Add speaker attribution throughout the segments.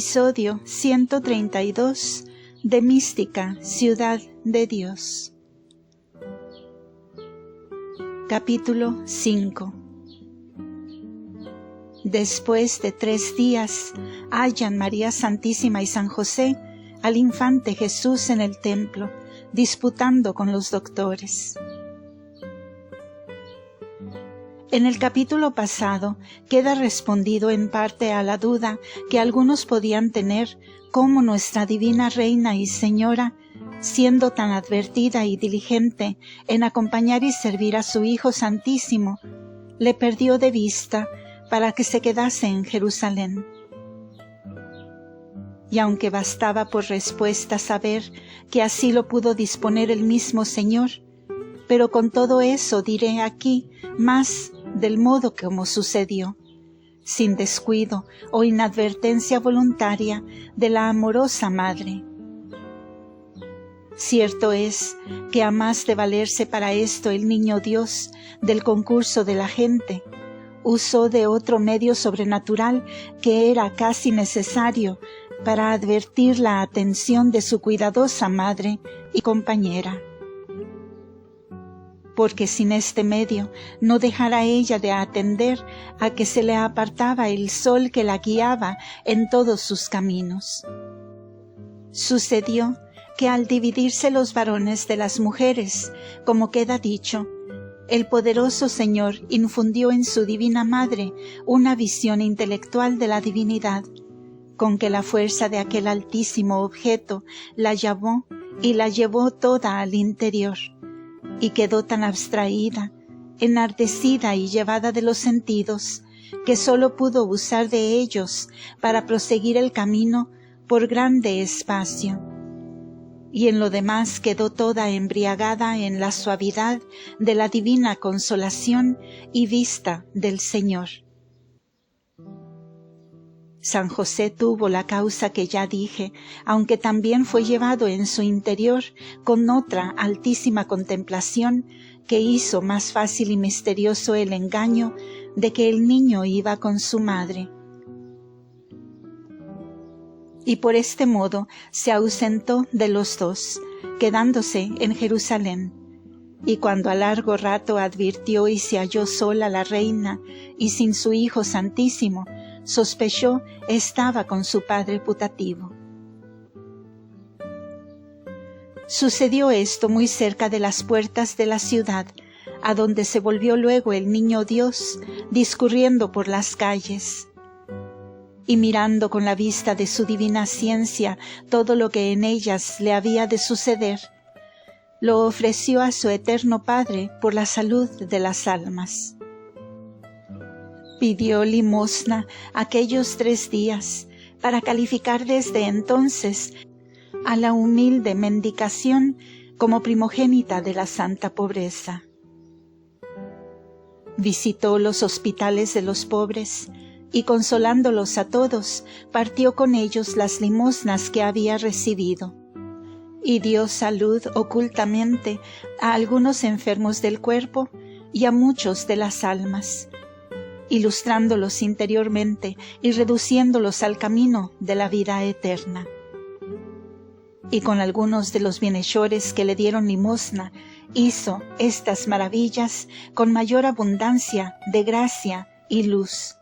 Speaker 1: Episodio 132 de Mística, Ciudad de Dios. Capítulo 5. Después de 3 días, hallan María Santísima y San José al infante Jesús en el templo, disputando con los doctores. En el capítulo pasado queda respondido en parte a la duda que algunos podían tener cómo nuestra divina Reina y Señora, siendo tan advertida y diligente en acompañar y servir a su Hijo Santísimo, le perdió de vista para que se quedase en Jerusalén. Y aunque bastaba por respuesta saber que así lo pudo disponer el mismo Señor, pero con todo eso diré aquí más del modo como sucedió, sin descuido o inadvertencia voluntaria de la amorosa Madre. Cierto es que a más de valerse para esto el Niño Dios del concurso de la gente, usó de otro medio sobrenatural que era casi necesario para advertir la atención de su cuidadosa madre y compañera. Porque sin este medio no dejara ella de atender a que se le apartaba el sol que la guiaba en todos sus caminos. Sucedió que al dividirse los varones de las mujeres, como queda dicho, el poderoso Señor infundió en su divina madre una visión intelectual de la divinidad, con que la fuerza de aquel altísimo objeto la llamó y la llevó toda al interior, y quedó tan abstraída, enardecida y llevada de los sentidos, que sólo pudo usar de ellos para proseguir el camino por grande espacio, y en lo demás quedó toda embriagada en la suavidad de la divina consolación y vista del Señor. San José tuvo la causa que ya dije, aunque también fue llevado en su interior con otra altísima contemplación que hizo más fácil y misterioso el engaño de que el niño iba con su madre. Y por este modo se ausentó de los dos, quedándose en Jerusalén. Y cuando a largo rato advirtió y se halló sola la reina y sin su Hijo Santísimo, sospechó estaba con su padre putativo. Sucedió esto muy cerca de las puertas de la ciudad, a donde se volvió luego el Niño Dios, discurriendo por las calles. Y mirando con la vista de su divina ciencia todo lo que en ellas le había de suceder, lo ofreció a su eterno Padre por la salud de las almas. Pidió limosna aquellos 3 días para calificar desde entonces a la humilde mendicación como primogénita de la santa pobreza. Visitó los hospitales de los pobres y consolándolos a todos, partió con ellos las limosnas que había recibido, y dio salud ocultamente a algunos enfermos del cuerpo y a muchos de las almas, ilustrándolos interiormente y reduciéndolos al camino de la vida eterna. Y con algunos de los bienhechores que le dieron limosna, hizo estas maravillas con mayor abundancia de gracia y luz,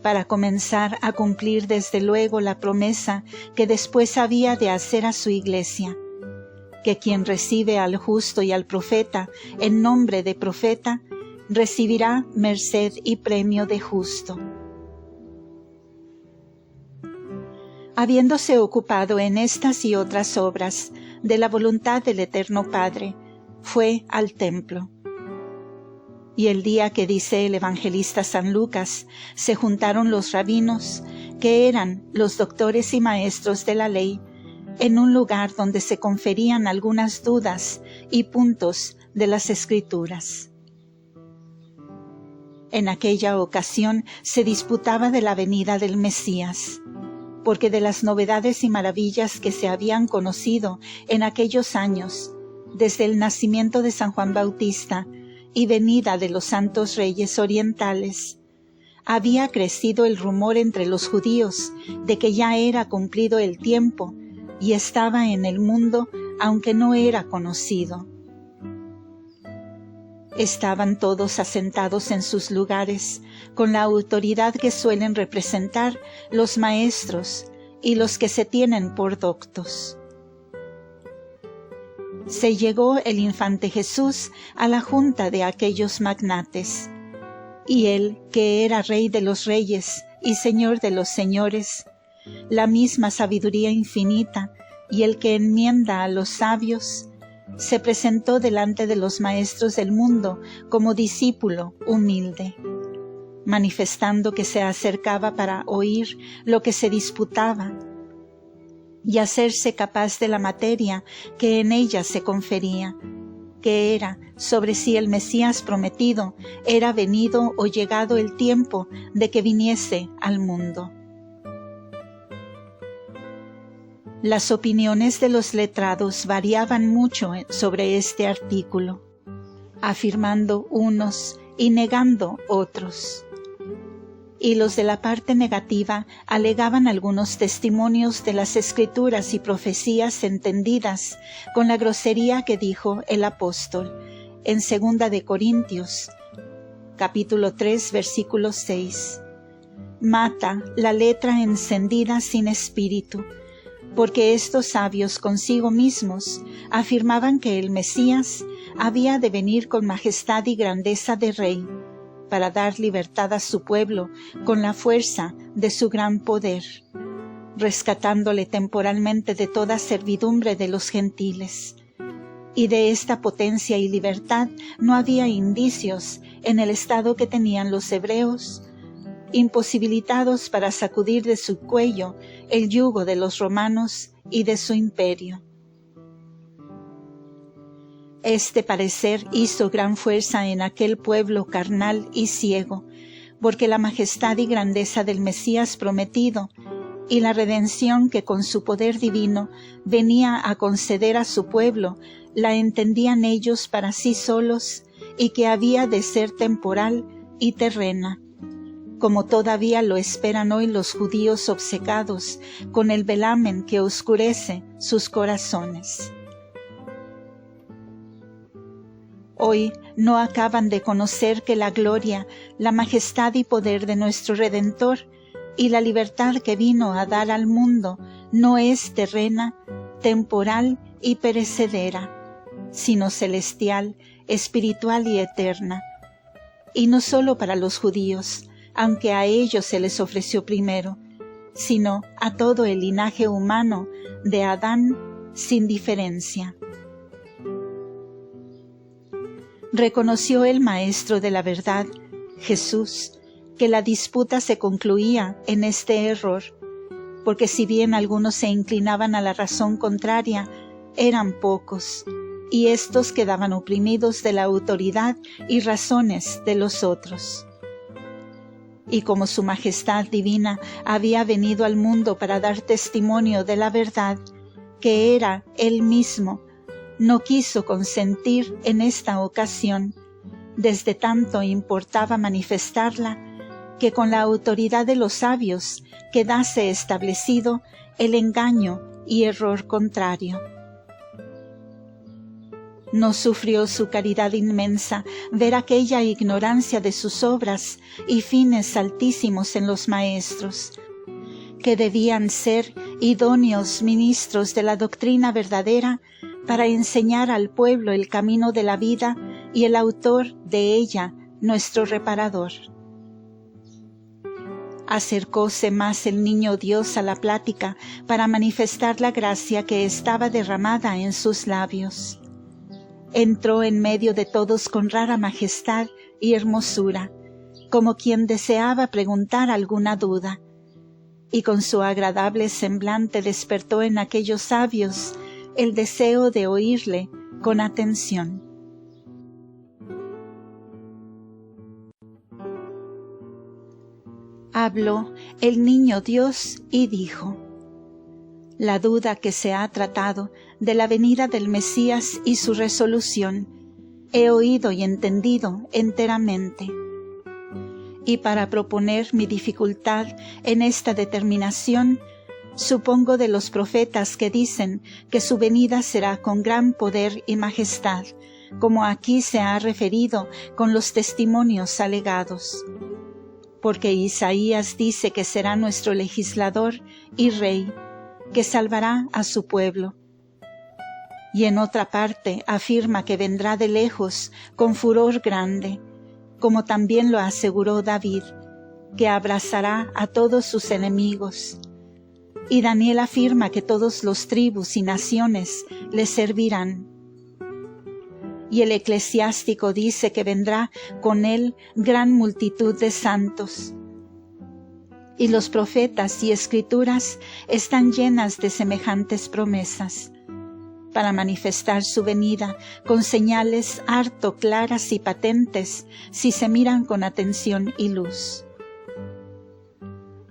Speaker 1: para comenzar a cumplir desde luego la promesa que después había de hacer a su Iglesia, que quien recibe al justo y al profeta en nombre de profeta, recibirá merced y premio de justo. Habiéndose ocupado en estas y otras obras de la voluntad del Eterno Padre, fue al templo. Y el día que dice el evangelista San Lucas, se juntaron los rabinos, que eran los doctores y maestros de la ley, en un lugar donde se conferían algunas dudas y puntos de las Escrituras. En aquella ocasión se disputaba de la venida del Mesías, porque de las novedades y maravillas que se habían conocido en aquellos años, desde el nacimiento de San Juan Bautista y venida de los santos reyes orientales, había crecido el rumor entre los judíos de que ya era cumplido el tiempo y estaba en el mundo, aunque no era conocido. Estaban todos asentados en sus lugares, con la autoridad que suelen representar los maestros y los que se tienen por doctos. Se llegó el infante Jesús a la junta de aquellos magnates, y él, que era Rey de los reyes y Señor de los señores, la misma sabiduría infinita y el que enmienda a los sabios, se presentó delante de los maestros del mundo como discípulo humilde, manifestando que se acercaba para oír lo que se disputaba y hacerse capaz de la materia que en ella se confería, que era sobre si el Mesías prometido era venido o llegado el tiempo de que viniese al mundo. Las opiniones de los letrados variaban mucho sobre este artículo, afirmando unos y negando otros. Y los de la parte negativa alegaban algunos testimonios de las Escrituras y profecías entendidas con la grosería que dijo el apóstol en 2 de Corintios, capítulo 3, versículo 6. Mata la letra encendida sin espíritu, porque estos sabios consigo mismos afirmaban que el Mesías había de venir con majestad y grandeza de rey, para dar libertad a su pueblo con la fuerza de su gran poder, rescatándole temporalmente de toda servidumbre de los gentiles. Y de esta potencia y libertad no había indicios en el estado que tenían los hebreos, imposibilitados para sacudir de su cuello el yugo de los romanos y de su imperio. Este parecer hizo gran fuerza en aquel pueblo carnal y ciego, porque la majestad y grandeza del Mesías prometido y la redención que con su poder divino venía a conceder a su pueblo, la entendían ellos para sí solos y que había de ser temporal y terrena, como todavía lo esperan hoy los judíos obcecados con el velamen que oscurece sus corazones. Hoy no acaban de conocer que la gloria, la majestad y poder de nuestro Redentor y la libertad que vino a dar al mundo no es terrena, temporal y perecedera, sino celestial, espiritual y eterna. Y no solo para los judíos, aunque a ellos se les ofreció primero, sino a todo el linaje humano de Adán sin diferencia. Reconoció el Maestro de la verdad, Jesús, que la disputa se concluía en este error, porque si bien algunos se inclinaban a la razón contraria, eran pocos, y éstos quedaban oprimidos de la autoridad y razones de los otros. Y como su majestad divina había venido al mundo para dar testimonio de la verdad, que era Él mismo, no quiso consentir en esta ocasión, desde tanto importaba manifestarla, que con la autoridad de los sabios quedase establecido el engaño y error contrario. No sufrió su caridad inmensa ver aquella ignorancia de sus obras y fines altísimos en los maestros, que debían ser idóneos ministros de la doctrina verdadera para enseñar al pueblo el camino de la vida y el autor de ella, nuestro reparador. Acercóse más el niño Dios a la plática para manifestar la gracia que estaba derramada en sus labios. Entró en medio de todos con rara majestad y hermosura, como quien deseaba preguntar alguna duda, y con su agradable semblante despertó en aquellos sabios el deseo de oírle con atención. Habló el niño Dios y dijo: la duda que se ha tratado de la venida del Mesías y su resolución, he oído y entendido enteramente. Y para proponer mi dificultad en esta determinación, supongo de los profetas que dicen que su venida será con gran poder y majestad, como aquí se ha referido con los testimonios alegados. Porque Isaías dice que será nuestro legislador y rey, que salvará a su pueblo. Y en otra parte afirma que vendrá de lejos con furor grande, como también lo aseguró David, que abrazará a todos sus enemigos. Y Daniel afirma que todos los tribus y naciones le servirán. Y el eclesiástico dice que vendrá con él gran multitud de santos. Y los profetas y escrituras están llenas de semejantes promesas, para manifestar su venida con señales harto claras y patentes si se miran con atención y luz.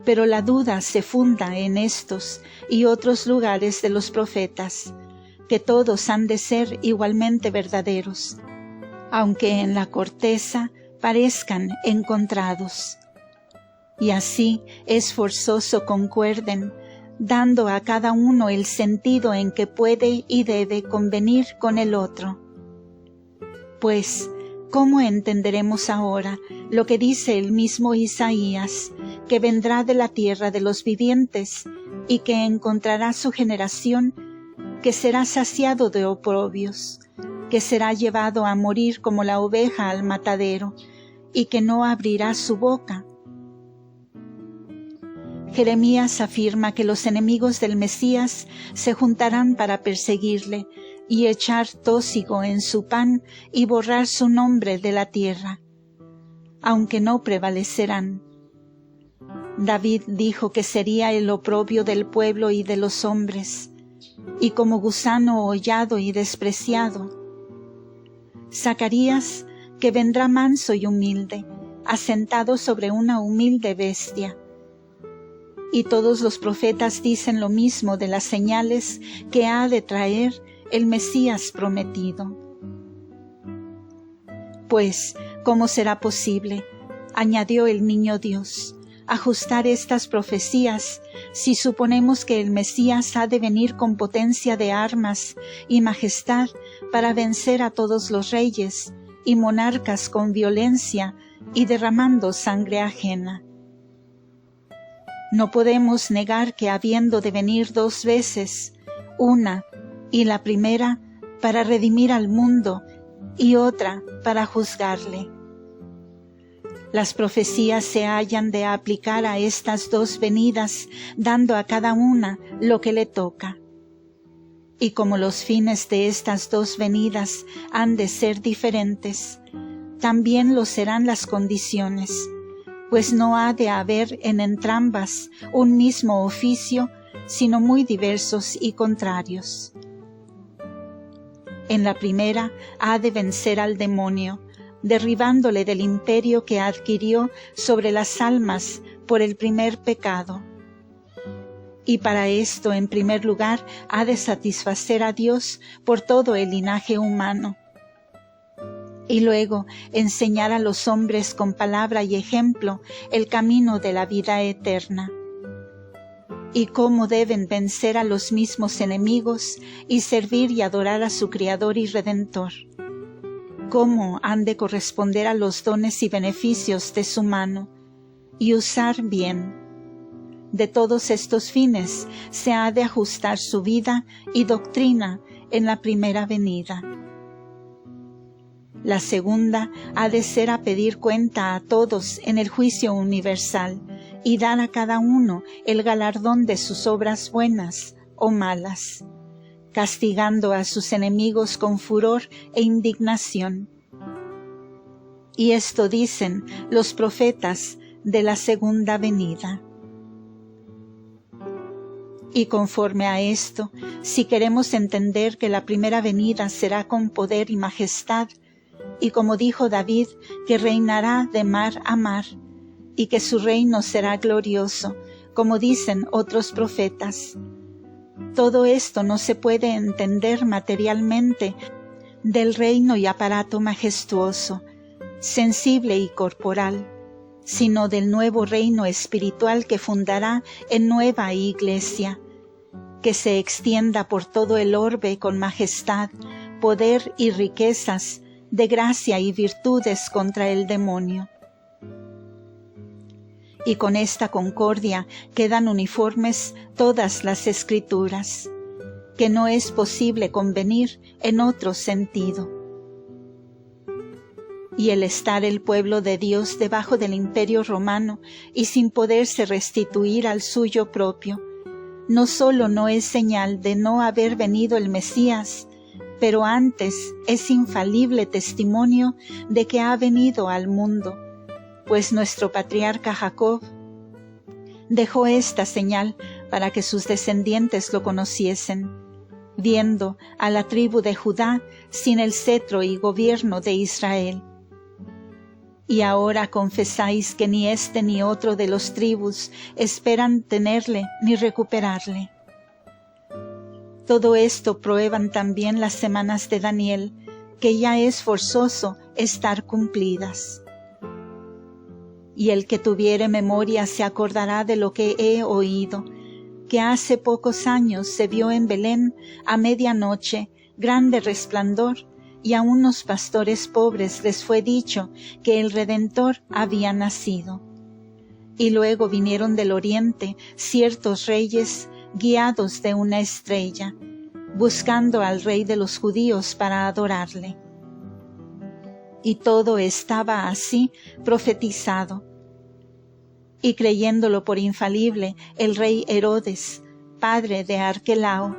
Speaker 1: Pero la duda se funda en estos y otros lugares de los profetas, que todos han de ser igualmente verdaderos, aunque en la corteza parezcan encontrados. Y así es forzoso concuerden, dando a cada uno el sentido en que puede y debe convenir con el otro. Pues, ¿cómo entenderemos ahora lo que dice el mismo Isaías, que vendrá de la tierra de los vivientes y que encontrará su generación, que será saciado de oprobios, que será llevado a morir como la oveja al matadero, y que no abrirá su boca? Jeremías afirma que los enemigos del Mesías se juntarán para perseguirle y echar tóxigo en su pan y borrar su nombre de la tierra, aunque no prevalecerán. David dijo que sería el oprobio del pueblo y de los hombres, y como gusano hollado y despreciado. Zacarías, que vendrá manso y humilde, asentado sobre una humilde bestia. Y todos los profetas dicen lo mismo de las señales que ha de traer el Mesías prometido. Pues, ¿cómo será posible, añadió el niño Dios, ajustar estas profecías si suponemos que el Mesías ha de venir con potencia de armas y majestad para vencer a todos los reyes y monarcas con violencia y derramando sangre ajena? No podemos negar que habiendo de venir dos veces, una, y la primera para redimir al mundo, y otra para juzgarle. Las profecías se hayan de aplicar a estas dos venidas, dando a cada una lo que le toca. Y como los fines de estas dos venidas han de ser diferentes, también lo serán las condiciones, pues no ha de haber en entrambas un mismo oficio, sino muy diversos y contrarios. En la primera ha de vencer al demonio, derribándole del imperio que adquirió sobre las almas por el primer pecado. Y para esto, en primer lugar, ha de satisfacer a Dios por todo el linaje humano. Y luego enseñar a los hombres con palabra y ejemplo el camino de la vida eterna. Y cómo deben vencer a los mismos enemigos y servir y adorar a su Criador y Redentor. Cómo han de corresponder a los dones y beneficios de su mano y usar bien. De todos estos fines se ha de ajustar su vida y doctrina en la primera venida. La segunda ha de ser a pedir cuenta a todos en el juicio universal y dar a cada uno el galardón de sus obras buenas o malas, castigando a sus enemigos con furor e indignación. Y esto dicen los profetas de la segunda venida. Y conforme a esto, si queremos entender que la primera venida será con poder y majestad, y como dijo David, que reinará de mar a mar, y que su reino será glorioso, como dicen otros profetas. Todo esto no se puede entender materialmente del reino y aparato majestuoso, sensible y corporal, sino del nuevo reino espiritual que fundará en nueva iglesia, que se extienda por todo el orbe con majestad, poder y riquezas, de gracia y virtudes contra el demonio. Y con esta concordia quedan uniformes todas las Escrituras, que no es posible convenir en otro sentido. Y el estar el pueblo de Dios debajo del imperio romano y sin poderse restituir al suyo propio, no solo no es señal de no haber venido el Mesías, pero antes es infalible testimonio de que ha venido al mundo, pues nuestro patriarca Jacob dejó esta señal para que sus descendientes lo conociesen, viendo a la tribu de Judá sin el cetro y gobierno de Israel. Y ahora confesáis que ni este ni otro de los tribus esperan tenerle ni recuperarle. Todo esto prueban también las semanas de Daniel, que ya es forzoso estar cumplidas. Y el que tuviere memoria se acordará de lo que he oído, que hace pocos años se vio en Belén a medianoche grande resplandor, y a unos pastores pobres les fue dicho que el Redentor había nacido. Y luego vinieron del oriente ciertos reyes guiados de una estrella, buscando al Rey de los judíos para adorarle. Y todo estaba así profetizado. Y creyéndolo por infalible, el rey Herodes, padre de Arquelao,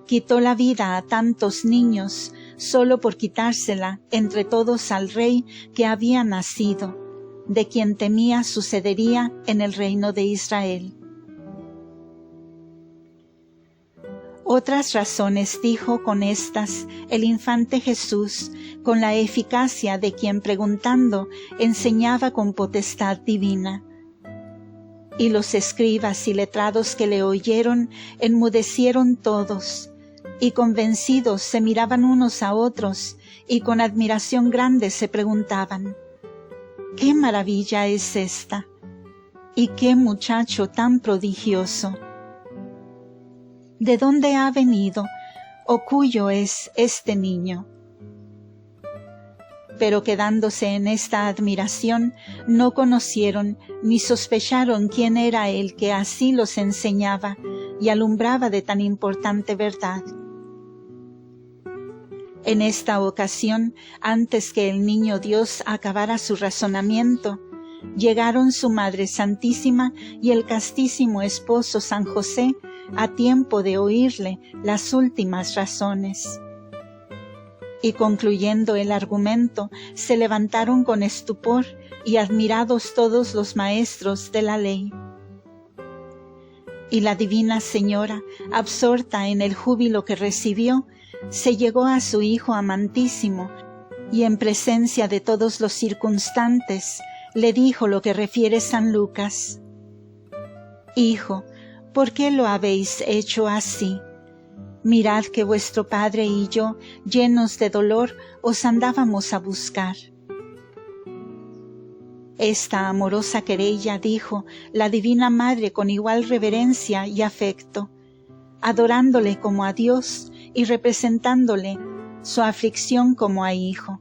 Speaker 1: quitó la vida a tantos niños solo por quitársela entre todos al rey que había nacido, de quien temía sucedería en el reino de Israel. Otras razones dijo con estas el infante Jesús, con la eficacia de quien preguntando enseñaba con potestad divina. Y los escribas y letrados que le oyeron enmudecieron todos, y convencidos se miraban unos a otros, y con admiración grande se preguntaban: ¿qué maravilla es esta? ¿Y qué muchacho tan prodigioso? ¿De dónde ha venido, o cuyo es este niño? Pero quedándose en esta admiración, no conocieron ni sospecharon quién era el que así los enseñaba y alumbraba de tan importante verdad. En esta ocasión, antes que el niño Dios acabara su razonamiento, llegaron su Madre Santísima y el castísimo esposo San José a tiempo de oírle las últimas razones. Y concluyendo el argumento, se levantaron con estupor y admirados todos los maestros de la ley. Y la Divina Señora, absorta en el júbilo que recibió, se llegó a su Hijo amantísimo, y en presencia de todos los circunstantes, le dijo lo que refiere San Lucas: Hijo, ¿por qué lo habéis hecho así? Mirad que vuestro padre y yo, llenos de dolor, os andábamos a buscar. Esta amorosa querella dijo la Divina Madre con igual reverencia y afecto, adorándole como a Dios y representándole su aflicción como a hijo.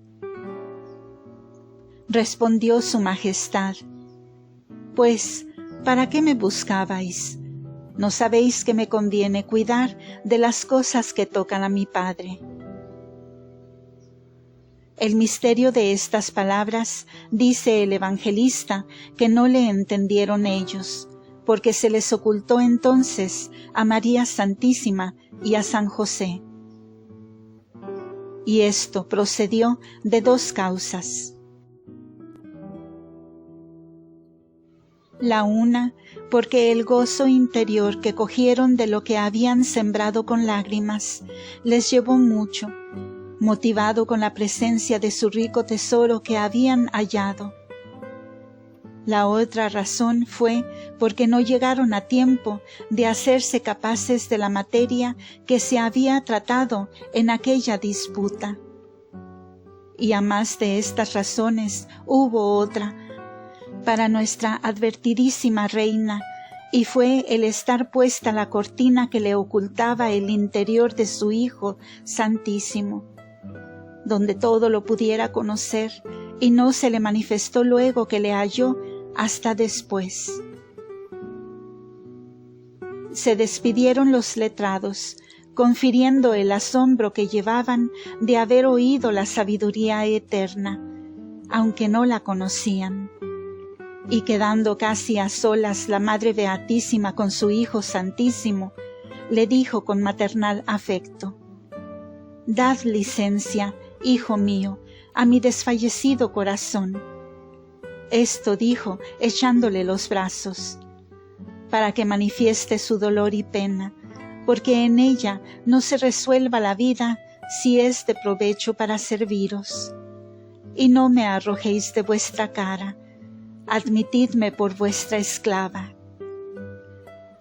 Speaker 1: Respondió su Majestad: Pues, ¿para qué me buscabais? ¿No sabéis que me conviene cuidar de las cosas que tocan a mi Padre? El misterio de estas palabras, dice el evangelista, que no le entendieron ellos, porque se les ocultó entonces a María Santísima y a San José. Y esto procedió de dos causas. La una, porque el gozo interior que cogieron de lo que habían sembrado con lágrimas les llevó mucho, motivado con la presencia de su rico tesoro que habían hallado. La otra razón fue porque no llegaron a tiempo de hacerse capaces de la materia que se había tratado en aquella disputa. Y a más de estas razones hubo otra, para nuestra advertidísima reina, y fue el estar puesta la cortina que le ocultaba el interior de su Hijo Santísimo, donde todo lo pudiera conocer, y no se le manifestó luego que le halló hasta después. Se despidieron los letrados, confiriendo el asombro que llevaban de haber oído la sabiduría eterna, aunque no la conocían. Y quedando casi a solas la Madre Beatísima con su Hijo Santísimo, le dijo con maternal afecto: «Dad licencia, Hijo mío, a mi desfallecido corazón». Esto dijo echándole los brazos, para que manifieste su dolor y pena, porque en ella no se resuelva la vida si es de provecho para serviros. Y no me arrojéis de vuestra cara, admitidme por vuestra esclava.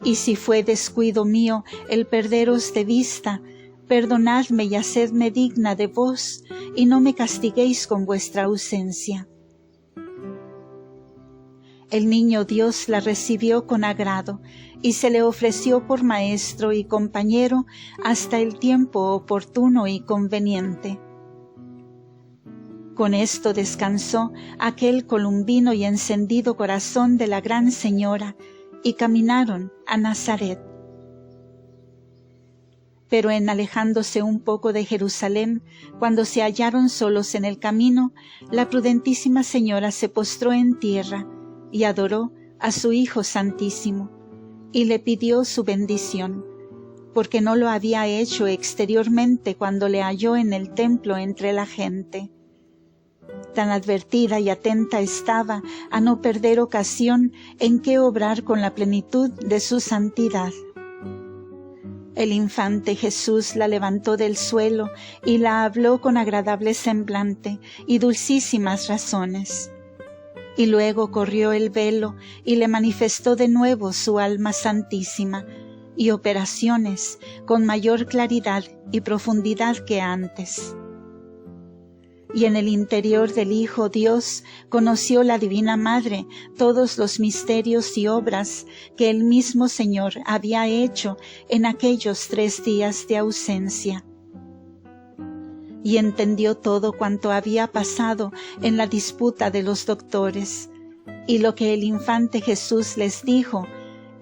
Speaker 1: Y si fue descuido mío el perderos de vista, perdonadme y hacedme digna de vos, y no me castiguéis con vuestra ausencia. El niño Dios la recibió con agrado, y se le ofreció por maestro y compañero hasta el tiempo oportuno y conveniente. Con esto descansó aquel columbino y encendido corazón de la Gran Señora, y caminaron a Nazaret. Pero en alejándose un poco de Jerusalén, cuando se hallaron solos en el camino, la prudentísima Señora se postró en tierra y adoró a su Hijo Santísimo, y le pidió su bendición, porque no lo había hecho exteriormente cuando le halló en el templo entre la gente. Tan advertida y atenta estaba a no perder ocasión en que obrar con la plenitud de su santidad. El infante Jesús la levantó del suelo y la habló con agradable semblante y dulcísimas razones. Y luego corrió el velo y le manifestó de nuevo su alma santísima y operaciones con mayor claridad y profundidad que antes. Y en el interior del Hijo Dios conoció la Divina Madre todos los misterios y obras que el mismo Señor había hecho en aquellos 3 días de ausencia. Y entendió todo cuanto había pasado en la disputa de los doctores, y lo que el infante Jesús les dijo,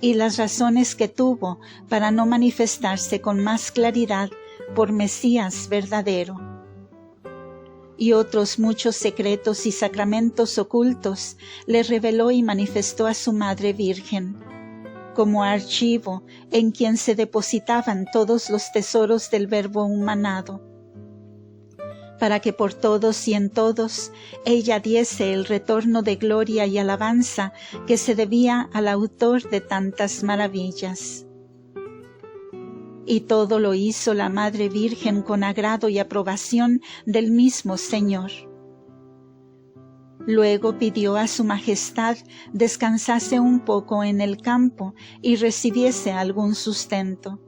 Speaker 1: y las razones que tuvo para no manifestarse con más claridad por Mesías verdadero. Y otros muchos secretos y sacramentos ocultos le reveló y manifestó a su Madre Virgen, como archivo en quien se depositaban todos los tesoros del Verbo humanado, para que por todos y en todos ella diese el retorno de gloria y alabanza que se debía al autor de tantas maravillas. Y todo lo hizo la Madre Virgen con agrado y aprobación del mismo Señor. Luego pidió a su Majestad descansase un poco en el campo y recibiese algún sustento.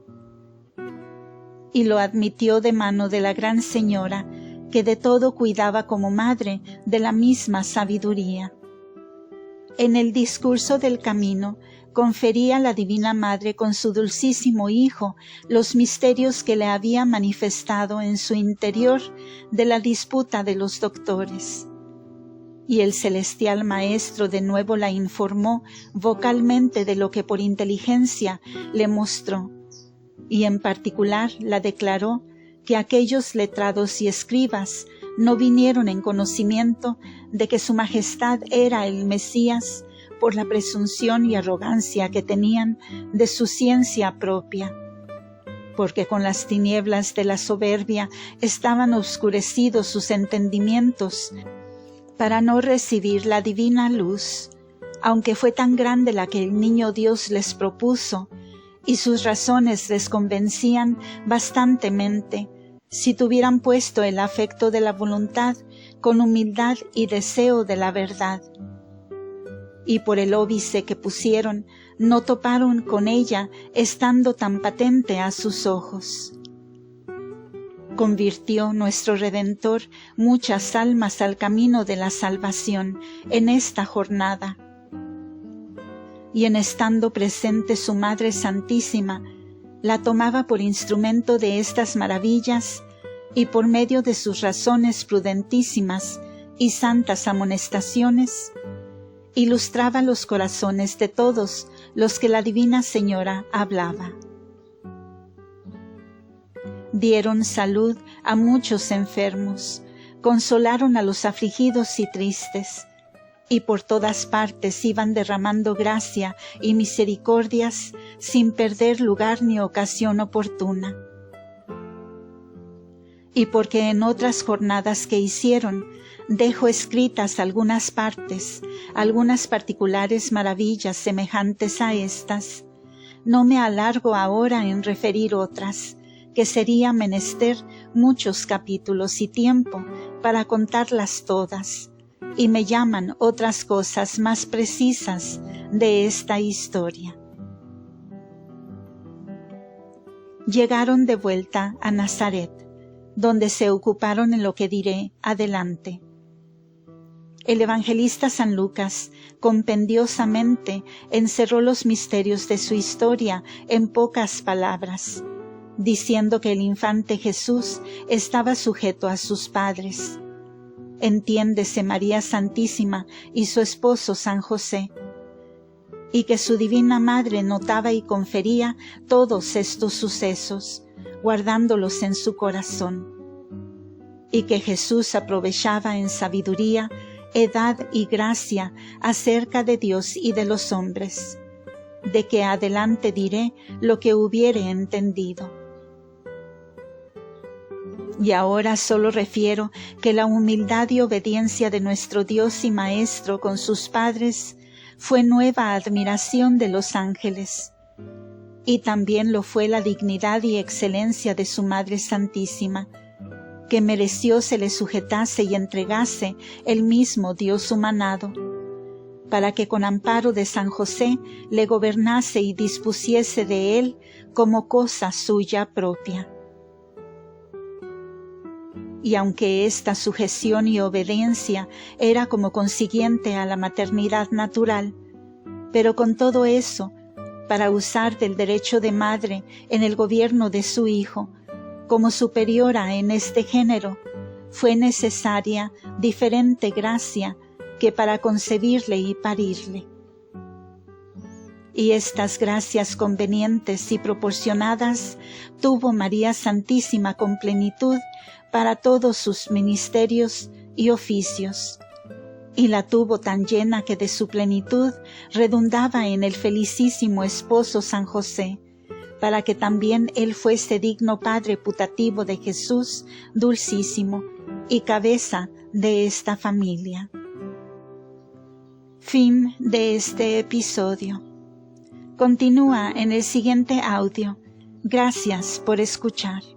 Speaker 1: Y lo admitió de mano de la Gran Señora, que de todo cuidaba como madre de la misma sabiduría. En el discurso del camino, confería la Divina Madre con su dulcísimo Hijo los misterios que le había manifestado en su interior de la disputa de los doctores. Y el celestial Maestro de nuevo la informó vocalmente de lo que por inteligencia le mostró, y en particular la declaró que aquellos letrados y escribas no vinieron en conocimiento de que su Majestad era el Mesías por la presunción y arrogancia que tenían de su ciencia propia, porque con las tinieblas de la soberbia estaban oscurecidos sus entendimientos para no recibir la divina luz, aunque fue tan grande la que el niño Dios les propuso, y sus razones les convencían bastantemente, si tuvieran puesto el afecto de la voluntad con humildad y deseo de la verdad. Y por el óbice que pusieron, no toparon con ella, estando tan patente a sus ojos. Convirtió nuestro Redentor muchas almas al camino de la salvación en esta jornada, y en estando presente su Madre Santísima, la tomaba por instrumento de estas maravillas y por medio de sus razones prudentísimas y santas amonestaciones, ilustraba los corazones de todos los que la Divina Señora hablaba. Dieron salud a muchos enfermos, consolaron a los afligidos y tristes, y por todas partes iban derramando gracia y misericordias sin perder lugar ni ocasión oportuna. Y porque en otras jornadas que hicieron, dejo escritas algunas partes, algunas particulares maravillas semejantes a estas, no me alargo ahora en referir otras, que sería menester muchos capítulos y tiempo para contarlas todas, y me llaman otras cosas más precisas de esta historia. Llegaron de vuelta a Nazaret, donde se ocuparon en lo que diré adelante. El evangelista San Lucas compendiosamente encerró los misterios de su historia en pocas palabras, diciendo que el infante Jesús estaba sujeto a sus padres. Entiéndese María Santísima y su esposo San José, y que su divina Madre notaba y confería todos estos sucesos, guardándolos en su corazón, y que Jesús aprovechaba en sabiduría, edad y gracia acerca de Dios y de los hombres, de que adelante diré lo que hubiere entendido. Y ahora solo refiero que la humildad y obediencia de nuestro Dios y Maestro con sus padres fue nueva admiración de los ángeles, y también lo fue la dignidad y excelencia de su Madre Santísima, que mereció se le sujetase y entregase el mismo Dios humanado, para que con amparo de San José le gobernase y dispusiese de él como cosa suya propia. Y aunque esta sujeción y obediencia era como consiguiente a la maternidad natural, pero con todo eso, para usar del derecho de madre en el gobierno de su hijo, como superiora en este género, fue necesaria diferente gracia que para concebirle y parirle. Y estas gracias convenientes y proporcionadas tuvo María Santísima con plenitud para todos sus ministerios y oficios, y la tuvo tan llena que de su plenitud redundaba en el felicísimo esposo San José, para que también él fuese digno padre putativo de Jesús dulcísimo y cabeza de esta familia. Fin de este episodio. Continúa en el siguiente audio. Gracias por escuchar.